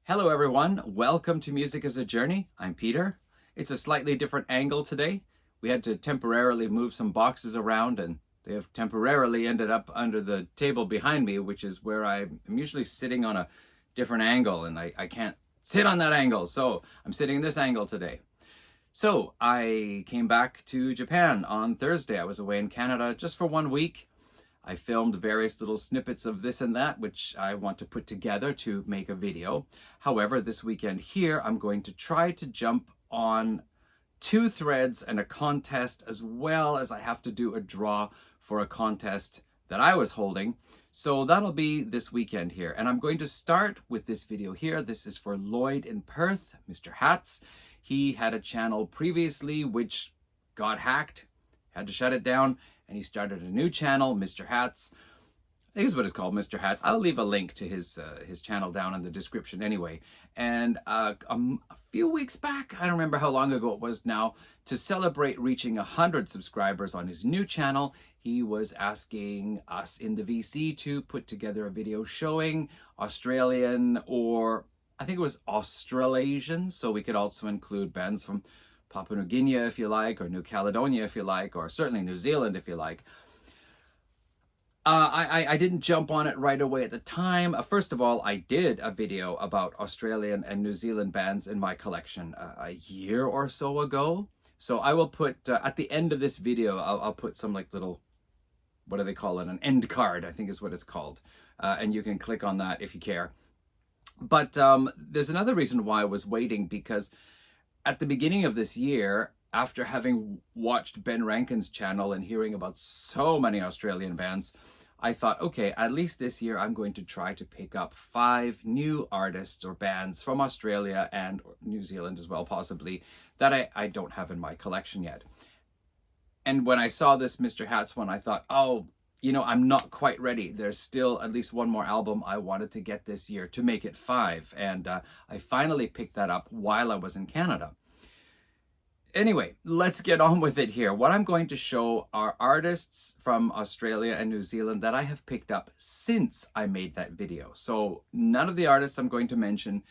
Hello everyone, welcome to Music as a Journey. I'm Peter. It's a slightly different angle today. We had to temporarily move some boxes around and they have temporarily ended up under the table behind me, which is where I'm usually sitting on a different angle and I can't sit on that angle. So I'm sitting in this angle today. So I came back to Japan on Thursday. I was away in Canada just for 1 week. I filmed various little snippets of this and that, which I want to put together to make a video. However, this weekend here, I'm going to try to jump on two threads and a contest, as well as I have to do a draw for a contest that I was holding. So that'll be this weekend here. And I'm going to start with this video here. This is for Lloyd in Perth, Mr. Hats. He had a channel previously which got hacked, had to shut it down, and he started a new channel, Mr. Hats. I think is what it's called, Mr. Hats. I'll leave a link to his channel down in the description anyway. And a few weeks back, I don't remember how long ago it was now, to celebrate reaching 100 subscribers on his new channel, he was asking us in the VC to put together a video showing Australian, or I think it was Australasian, so we could also include bands from Papua New Guinea if you like, or New Caledonia if you like, or certainly New Zealand if you like. I didn't jump on it right away at the time. First of all, I did a video about Australian and New Zealand bands in my collection a year or so ago. So I will put, at the end of this video, I'll put some like little, what do they call it? An end card, I think is what it's called. And you can click on that if you care. But there's another reason why I was waiting, because at the beginning of this year, after having watched Ben Rankin's channel and hearing about so many Australian bands, I thought, okay, at least this year I'm going to try to pick up 5 new artists or bands from Australia and New Zealand as well, possibly, that I don't have in my collection yet. And when I saw this Mr. Hats one, I thought, oh, I'm not quite ready. There's still at least one more album I wanted to get this year to make it 5. And I finally picked that up while I was in Canada. Anyway, let's get on with it here. What I'm going to show are artists from Australia and New Zealand that I have picked up since I made that video. So none of the artists I'm going to mention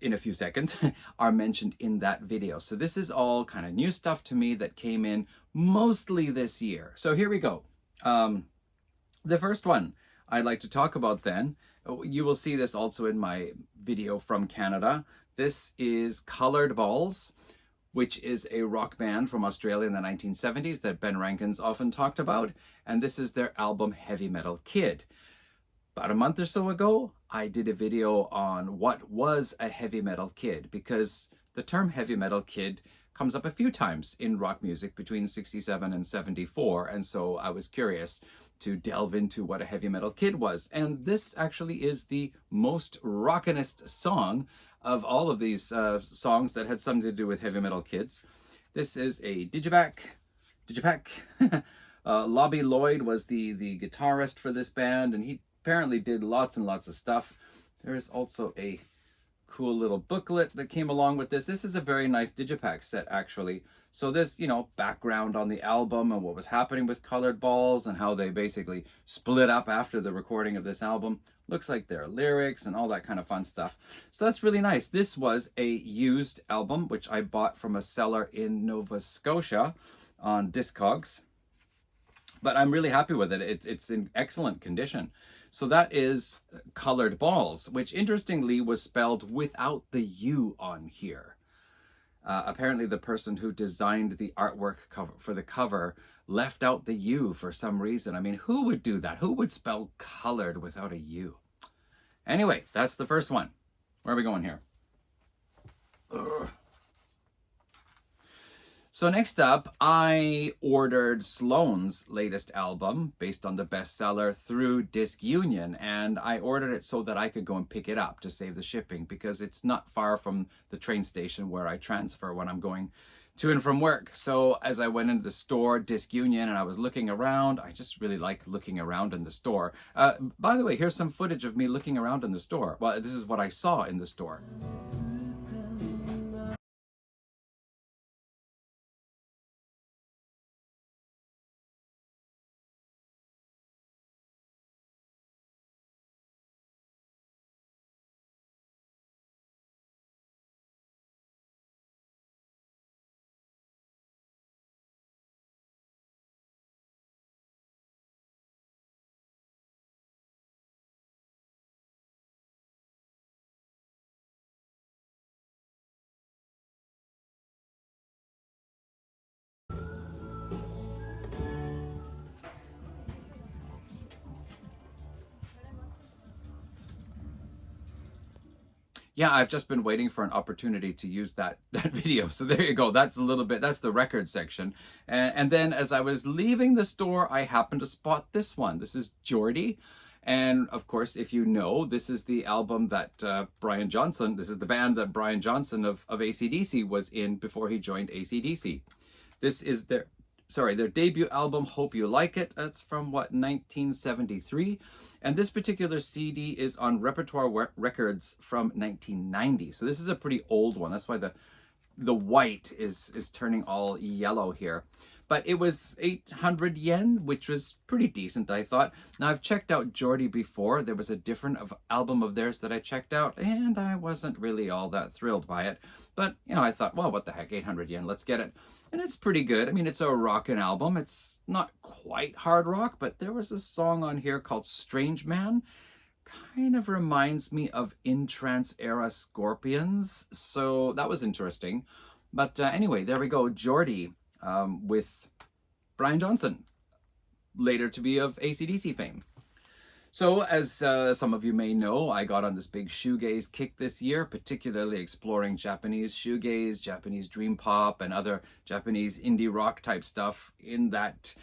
in a few seconds are mentioned in that video. So this is all kind of new stuff to me that came in mostly this year. So here we go. The first one I'd like to talk about then, you will see this also in my video from Canada. This is Coloured Balls, which is a rock band from Australia in the 1970s that Ben Rankin's often talked about. And this is their album Heavy Metal Kid. About a month or so ago, I did a video on what was a heavy metal kid, because the term heavy metal kid comes up a few times in rock music between 67 and 74. And so I was curious to delve into what a heavy metal kid was. And this actually is the most rockinest song of all of these songs that had something to do with heavy metal kids. This is a Digipack. Lobby Lloyd was the guitarist for this band, and he apparently did lots and lots of stuff. There is also a cool little booklet that came along with this. This is a very nice Digipack set, actually. So there's, background on the album and what was happening with Coloured Balls and how they basically split up after the recording of this album. Looks like there are lyrics and all that kind of fun stuff. So that's really nice. This was a used album, which I bought from a seller in Nova Scotia on Discogs. But I'm really happy with it. It's in excellent condition. So that is Coloured Balls, which interestingly was spelled without the U on here. Apparently the person who designed the artwork for the cover left out the U for some reason. I mean, who would do that? Who would spell colored without a U? Anyway, that's the first one. Where are we going here? Ugh. So next up, I ordered Sloan's latest album based on the bestseller through Disc Union, and I ordered it so that I could go and pick it up to save the shipping, because it's not far from the train station where I transfer when I'm going to and from work. So as I went into the store, Disc Union, and I was looking around, I just really like looking around in the store. By the way, here's some footage of me looking around in the store. Well, this is what I saw in the store. Yeah, I've just been waiting for an opportunity to use that video. So there you go. That's a little bit, that's the record section. And then as I was leaving the store, I happened to spot this one. This is Geordie. And of course, if you know, this is the album that Brian Johnson, this is the band that Brian Johnson of AC/DC was in before he joined AC/DC. This is their debut album, Hope You Like It. That's from what, 1973. And this particular CD is on Repertoire Records from 1990. So this is a pretty old one. That's why the white is turning all yellow here. But it was 800 yen, which was pretty decent, I thought. Now, I've checked out Geordie before. There was a different album of theirs that I checked out, and I wasn't really all that thrilled by it. But, you know, I thought, well, what the heck, 800 yen, let's get it. And it's pretty good. I mean, it's a rockin' album. It's not quite hard rock, but there was a song on here called Strange Man. Kind of reminds me of In Trance era Scorpions. So that was interesting. But anyway, there we go. Geordie with Brian Johnson, later to be of AC/DC fame. So as some of you may know, I got on this big shoegaze kick this year, particularly exploring Japanese shoegaze, Japanese dream pop, and other Japanese indie rock type stuff in that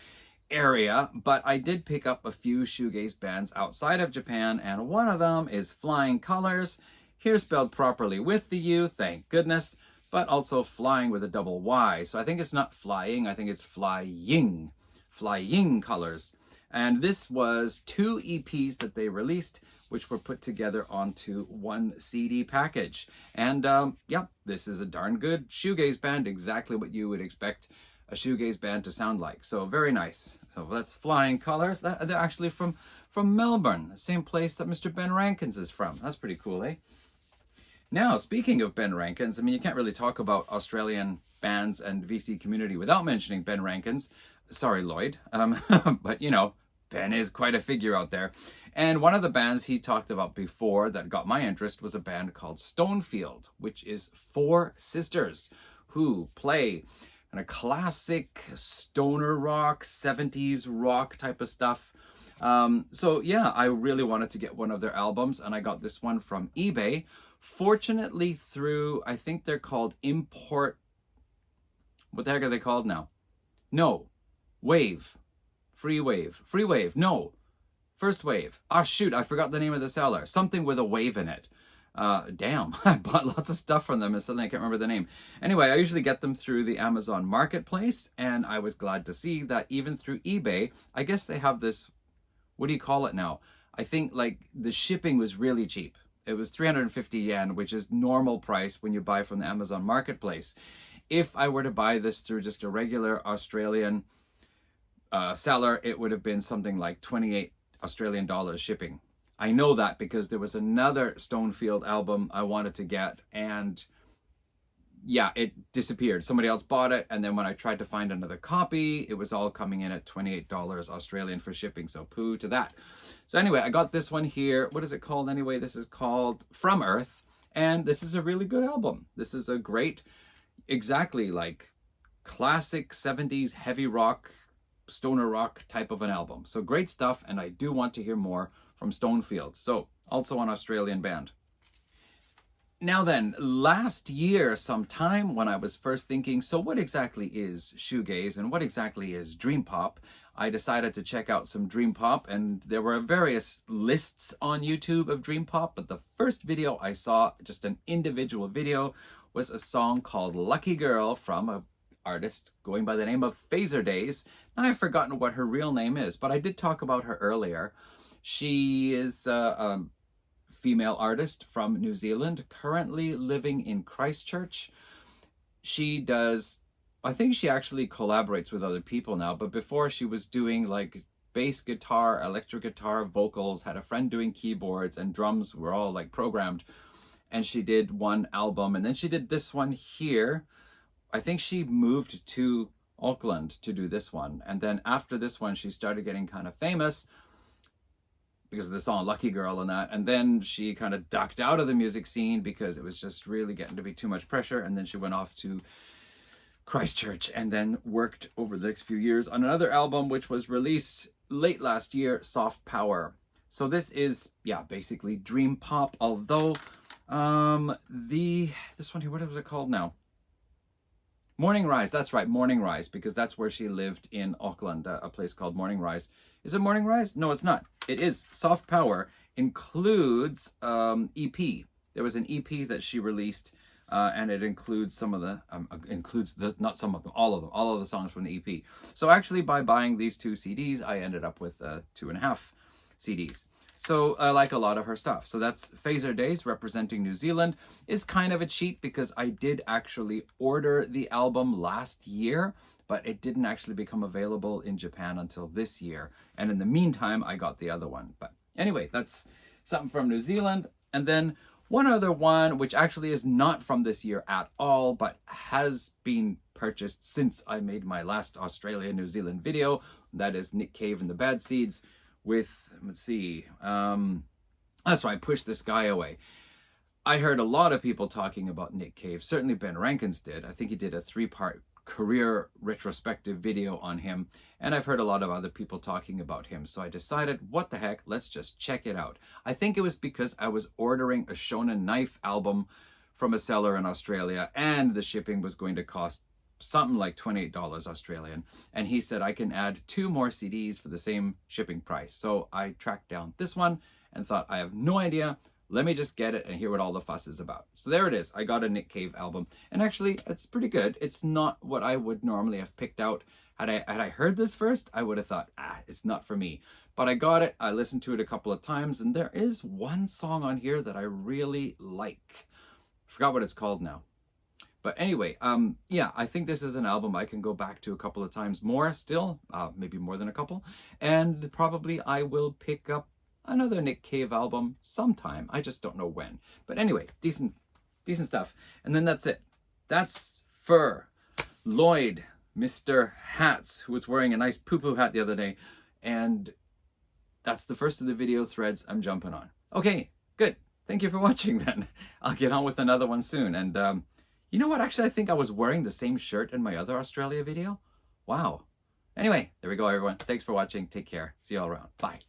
area. But I did pick up a few shoegaze bands outside of Japan, and one of them is Flying Colors. Here spelled properly with the U, thank goodness, but also flying with a double Y. So I think it's not flying, I think it's flying. Flying Colors. And this was 2 EPs that they released, which were put together onto one CD package. And yeah, this is a darn good shoegaze band, exactly what you would expect a shoegaze band to sound like. So very nice. So that's Flying Colors. They're actually from Melbourne, the same place that Mr. Ben Rankins is from. That's pretty cool, eh? Now, speaking of Ben Rankins, I mean, you can't really talk about Australian bands and VC community without mentioning Ben Rankins. Sorry, Lloyd. But, you know, Ben is quite a figure out there. And one of the bands he talked about before that got my interest was a band called Stonefield, which is 4 sisters who play in a classic stoner rock, 70s rock type of stuff. So yeah, I really wanted to get one of their albums, and I got this one from eBay. Fortunately through, I think they're called Import, what the heck are they called now? No, Wave, Free Wave, no, First Wave. Ah, shoot, I forgot the name of the seller. Something with a wave in it. Damn, I bought lots of stuff from them and suddenly I can't remember the name. Anyway, I usually get them through the Amazon Marketplace, and I was glad to see that even through eBay, I guess they have this, what do you call it now? I think like the shipping was really cheap. It was 350 yen, which is normal price when you buy from the Amazon Marketplace. If I were to buy this through just a regular Australian seller, it would have been something like 28 Australian dollars shipping. I know that because there was another Stonefield album I wanted to get, and yeah, it disappeared. Somebody else bought it, and then when I tried to find another copy, it was all coming in at $28 Australian for shipping, so poo to that. So anyway, I got this one here. What is it called anyway? This is called From Earth, and this is a really good album. This is a great, exactly like classic 70s heavy rock, stoner rock type of an album. So great stuff, and I do want to hear more from Stonefield. So also an Australian band. Now then, last year sometime when I was first thinking, so what exactly is shoegaze and what exactly is dream pop, I decided to check out some dream pop, and there were various lists on YouTube of dream pop, but the first video I saw, just an individual video, was a song called Lucky Girl from an artist going by the name of Phaser Days. Now I've forgotten what her real name is, but I did talk about her earlier. She is a female artist from New Zealand, currently living in Christchurch. She does, I think she actually collaborates with other people now, but before she was doing like bass guitar, electric guitar, vocals, had a friend doing keyboards, and drums were all like programmed. And she did one album, and then she did this one here. I think she moved to Auckland to do this one. And then after this one, she started getting kind of famous because of the song Lucky Girl and that. And then she kind of ducked out of the music scene because it was just really getting to be too much pressure. And then she went off to Christchurch and then worked over the next few years on another album, which was released late last year, Soft Power. So this is, yeah, basically dream pop, although This one here, what was it called now? Morning Rise, that's right, Morning Rise, because that's where she lived in Auckland, a place called Morning Rise. Is it Morning Rise? No, it's not. It is Soft Power, includes EP. There was an EP that she released, and it includes some of the, not some of them, all of the songs from the EP. So actually by buying these 2 CDs, I ended up with 2.5 CDs. So I like a lot of her stuff. So that's Phaser Days, representing New Zealand. Is kind of a cheat because I did actually order the album last year, but it didn't actually become available in Japan until this year. And in the meantime, I got the other one. But anyway, that's something from New Zealand. And then one other one, which actually is not from this year at all, but has been purchased since I made my last Australia-New Zealand video. That is Nick Cave and the Bad Seeds with, let's see, that's why I pushed this guy away. I heard a lot of people talking about Nick Cave. Certainly Ben Rankins did. I think he did a 3-part career retrospective video on him. And I've heard a lot of other people talking about him. So I decided, what the heck, let's just check it out. I think it was because I was ordering a Shonen Knife album from a seller in Australia, and the shipping was going to cost something like $28 Australian. And he said I can add 2 more CDs for the same shipping price. So I tracked down this one and thought, I have no idea. Let me just get it and hear what all the fuss is about. So there it is. I got a Nick Cave album. And actually, it's pretty good. It's not what I would normally have picked out. Had I heard this first, I would have thought, it's not for me. But I got it. I listened to it a couple of times. And there is one song on here that I really like. I forgot what it's called now. But anyway, yeah, I think this is an album I can go back to a couple of times more still, maybe more than a couple. And probably I will pick up another Nick Cave album sometime. I just don't know when. But anyway, decent stuff. And then that's it. That's for Lloyd, Mr. Hats, who was wearing a nice poo-poo hat the other day. And that's the first of the video threads I'm jumping on. Okay, good. Thank you for watching then. I'll get on with another one soon. And you know what? Actually, I think I was wearing the same shirt in my other Australia video. Wow. Anyway, there we go, everyone. Thanks for watching. Take care. See you all around. Bye.